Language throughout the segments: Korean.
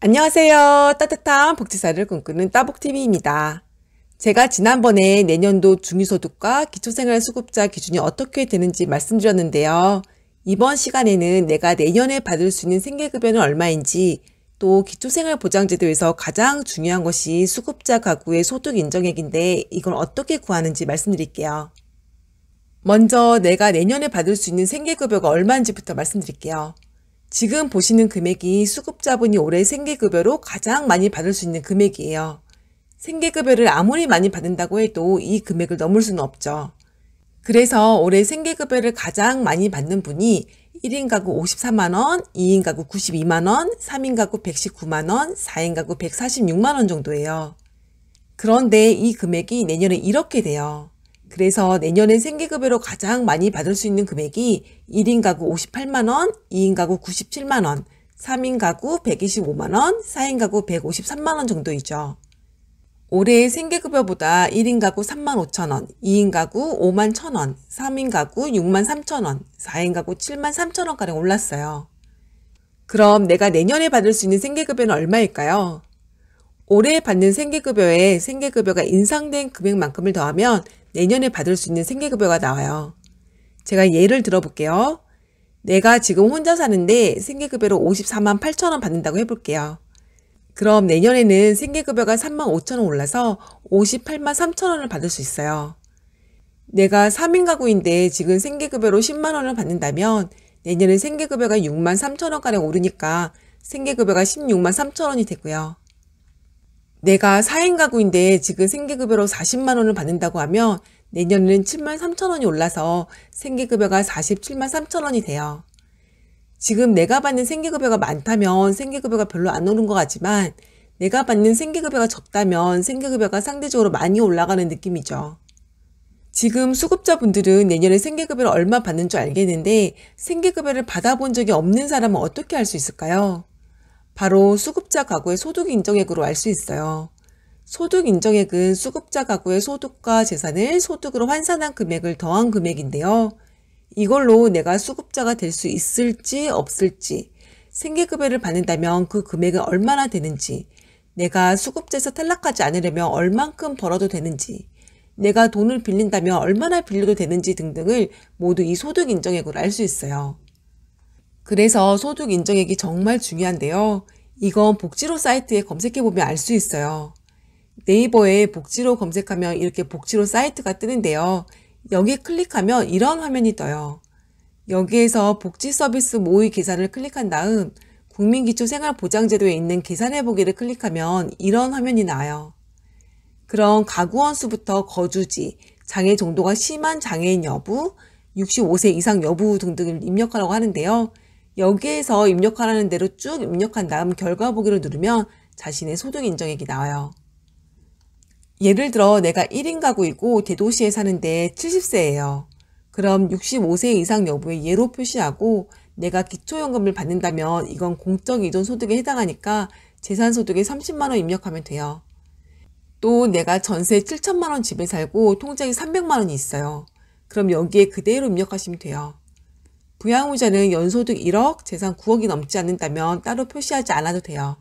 안녕하세요. 따뜻한 복지사를 꿈꾸는 따복TV입니다. 제가 지난번에 내년도 중위소득과 기초생활수급자 기준이 어떻게 되는지 말씀드렸는데요. 이번 시간에는 내가 내년에 받을 수 있는 생계급여는 얼마인지, 또 기초생활보장제도에서 가장 중요한 것이 수급자 가구의 소득 인정액인데 이걸 어떻게 구하는지 말씀드릴게요. 먼저 내가 내년에 받을 수 있는 생계급여가 얼마인지부터 말씀드릴게요. 지금 보시는 금액이 수급자분이 올해 생계급여로 가장 많이 받을 수 있는 금액이에요. 생계급여를 아무리 많이 받는다고 해도 이 금액을 넘을 수는 없죠. 그래서 올해 생계급여를 가장 많이 받는 분이 1인 가구 54만원, 2인 가구 92만원, 3인 가구 119만원, 4인 가구 146만원 정도예요. 그런데 이 금액이 내년에 이렇게 돼요. 그래서 내년에 생계급여로 가장 많이 받을 수 있는 금액이 1인 가구 58만원, 2인 가구 97만원, 3인 가구 125만원, 4인 가구 153만원 정도이죠. 올해 생계급여보다 1인 가구 35,000원, 2인 가구 51,000원, 3인 가구 63,000원, 4인 가구 73,000원가량 올랐어요. 그럼 내가 내년에 받을 수 있는 생계급여는 얼마일까요? 올해 받는 생계급여에 생계급여가 인상된 금액만큼을 더하면 내년에 받을 수 있는 생계급여가 나와요. 제가 예를 들어볼게요. 내가 지금 혼자 사는데 생계급여로 54만 8천원 받는다고 해볼게요. 그럼 내년에는 생계급여가 3만 5천원 올라서 58만 3천원을 받을 수 있어요. 내가 3인 가구인데 지금 생계급여로 10만원을 받는다면 내년에 생계급여가 6만 3천원가량 오르니까 생계급여가 16만 3천원이 되고요. 내가 4인 가구인데 지금 생계급여로 40만원을 받는다고 하면 내년에는 7만 3천원이 올라서 생계급여가 47만 3천원이 돼요. 지금 내가 받는 생계급여가 많다면 생계급여가 별로 안 오른 것 같지만 내가 받는 생계급여가 적다면 생계급여가 상대적으로 많이 올라가는 느낌이죠. 지금 수급자분들은 내년에 생계급여를 얼마 받는 줄 알겠는데 생계급여를 받아본 적이 없는 사람은 어떻게 알 수 있을까요? 바로 수급자 가구의 소득 인정액으로 알 수 있어요. 소득 인정액은 수급자 가구의 소득과 재산을 소득으로 환산한 금액을 더한 금액인데요. 이걸로 내가 수급자가 될 수 있을지 없을지, 생계급여를 받는다면 그 금액은 얼마나 되는지, 내가 수급자에서 탈락하지 않으려면 얼만큼 벌어도 되는지, 내가 돈을 빌린다면 얼마나 빌려도 되는지 등등을 모두 이 소득 인정액으로 알 수 있어요. 그래서 소득 인정액이 정말 중요한데요. 이건 복지로 사이트에 검색해보면 알 수 있어요. 네이버에 복지로 검색하면 이렇게 복지로 사이트가 뜨는데요. 여기 클릭하면 이런 화면이 떠요. 여기에서 복지서비스 모의 계산을 클릭한 다음 국민기초생활보장제도에 있는 계산해보기를 클릭하면 이런 화면이 나와요. 그럼 가구원 수부터 거주지, 장애 정도가 심한 장애인 여부, 65세 이상 여부 등등을 입력하라고 하는데요. 여기에서 입력하라는 대로 쭉 입력한 다음 결과 보기를 누르면 자신의 소득 인정액이 나와요. 예를 들어 내가 1인 가구이고 대도시에 사는데 70세예요. 그럼 65세 이상 여부에 예로 표시하고 내가 기초연금을 받는다면 이건 공적 이전 소득에 해당하니까 재산소득에 30만원 입력하면 돼요. 또 내가 전세 7천만원 집에 살고 통장에 300만원이 있어요. 그럼 여기에 그대로 입력하시면 돼요. 부양후자는 연소득 1억, 재산 9억이 넘지 않는다면 따로 표시하지 않아도 돼요.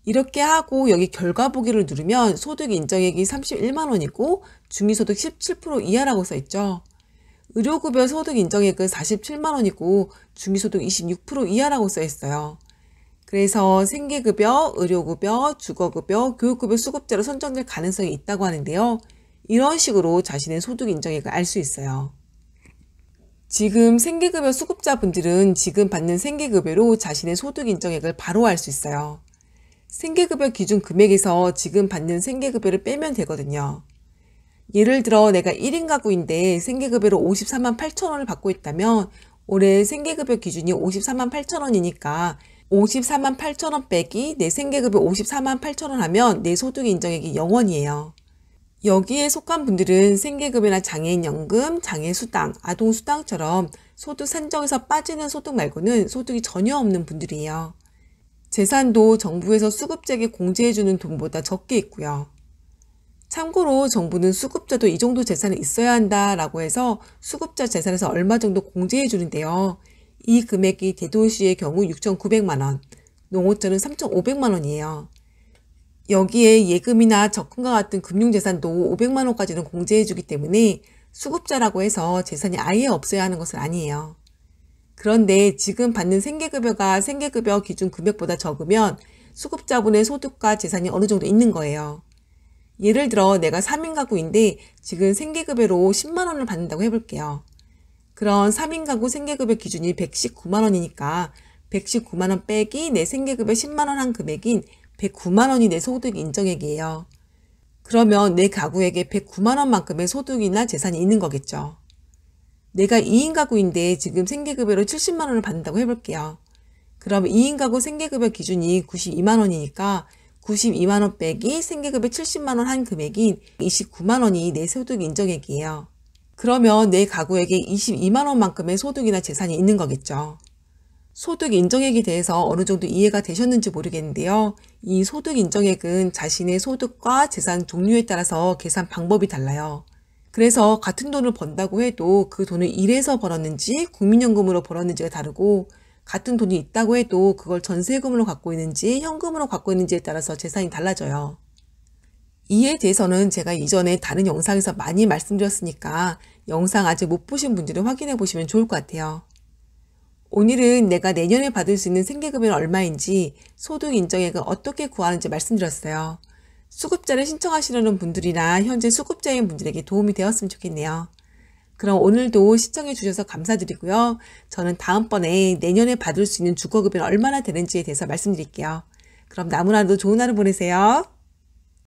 이렇게 하고 여기 결과 보기를 누르면 소득 인정액이 31만원이고 중위소득 17% 이하라고 써있죠. 의료급여 소득 인정액은 47만원이고 중위소득 26% 이하라고 써있어요. 그래서 생계급여, 의료급여, 주거급여, 교육급여 수급자로 선정될 가능성이 있다고 하는데요. 이런 식으로 자신의 소득 인정액을 알 수 있어요. 지금 생계급여 수급자분들은 지금 받는 생계급여로 자신의 소득 인정액을 바로 알 수 있어요. 생계급여 기준 금액에서 지금 받는 생계급여를 빼면 되거든요. 예를 들어 내가 1인 가구인데 생계급여로 54만 8천원을 받고 있다면 올해 생계급여 기준이 54만 8천원이니까 54만 8천원 빼기 내 생계급여 54만 8천원 하면 내 소득 인정액이 0원이에요. 여기에 속한 분들은 생계급여나 장애인연금, 장애수당, 아동수당처럼 소득 산정에서 빠지는 소득 말고는 소득이 전혀 없는 분들이에요. 재산도 정부에서 수급자에게 공제해주는 돈보다 적게 있고요. 참고로 정부는 수급자도 이 정도 재산이 있어야 한다라고 해서 수급자 재산에서 얼마 정도 공제해 주는데요. 이 금액이 대도시의 경우 6,900만 원, 농어촌은 3,500만 원이에요. 여기에 예금이나 적금과 같은 금융재산도 500만 원까지는 공제해주기 때문에 수급자라고 해서 재산이 아예 없어야 하는 것은 아니에요. 그런데 지금 받는 생계급여가 생계급여 기준 금액보다 적으면 수급자분의 소득과 재산이 어느 정도 있는 거예요. 예를 들어 내가 3인 가구인데 지금 생계급여로 10만 원을 받는다고 해볼게요. 그런 3인 가구 생계급여 기준이 119만 원이니까 119만 원 빼기 내 생계급여 10만 원 한 금액인 109만 원이 내 소득 인정액이에요. 그러면 내 가구에게 109만 원만큼의 소득이나 재산이 있는 거겠죠. 내가 2인 가구인데 지금 생계급여로 70만 원을 받는다고 해볼게요. 그럼 2인 가구 생계급여 기준이 92만 원이니까 92만 원 빼기 생계급여 70만 원 한 금액인 29만 원이 내 소득 인정액이에요. 그러면 내 가구에게 22만 원만큼의 소득이나 재산이 있는 거겠죠. 소득 인정액에 대해서 어느 정도 이해가 되셨는지 모르겠는데요. 이 소득 인정액은 자신의 소득과 재산 종류에 따라서 계산 방법이 달라요. 그래서 같은 돈을 번다고 해도 그 돈을 일해서 벌었는지 국민연금으로 벌었는지가 다르고, 같은 돈이 있다고 해도 그걸 전세금으로 갖고 있는지 현금으로 갖고 있는지에 따라서 재산이 달라져요. 이에 대해서는 제가 이전에 다른 영상에서 많이 말씀드렸으니까 영상 아직 못 보신 분들은 확인해 보시면 좋을 것 같아요. 오늘은 내가 내년에 받을 수 있는 생계급여는 얼마인지, 소득 인정액은 어떻게 구하는지 말씀드렸어요. 수급자를 신청하시려는 분들이나 현재 수급자인 분들에게 도움이 되었으면 좋겠네요. 그럼 오늘도 시청해 주셔서 감사드리고요. 저는 다음번에 내년에 받을 수 있는 주거급여는 얼마나 되는지에 대해서 말씀드릴게요. 그럼 남은 하루도 좋은 하루 보내세요.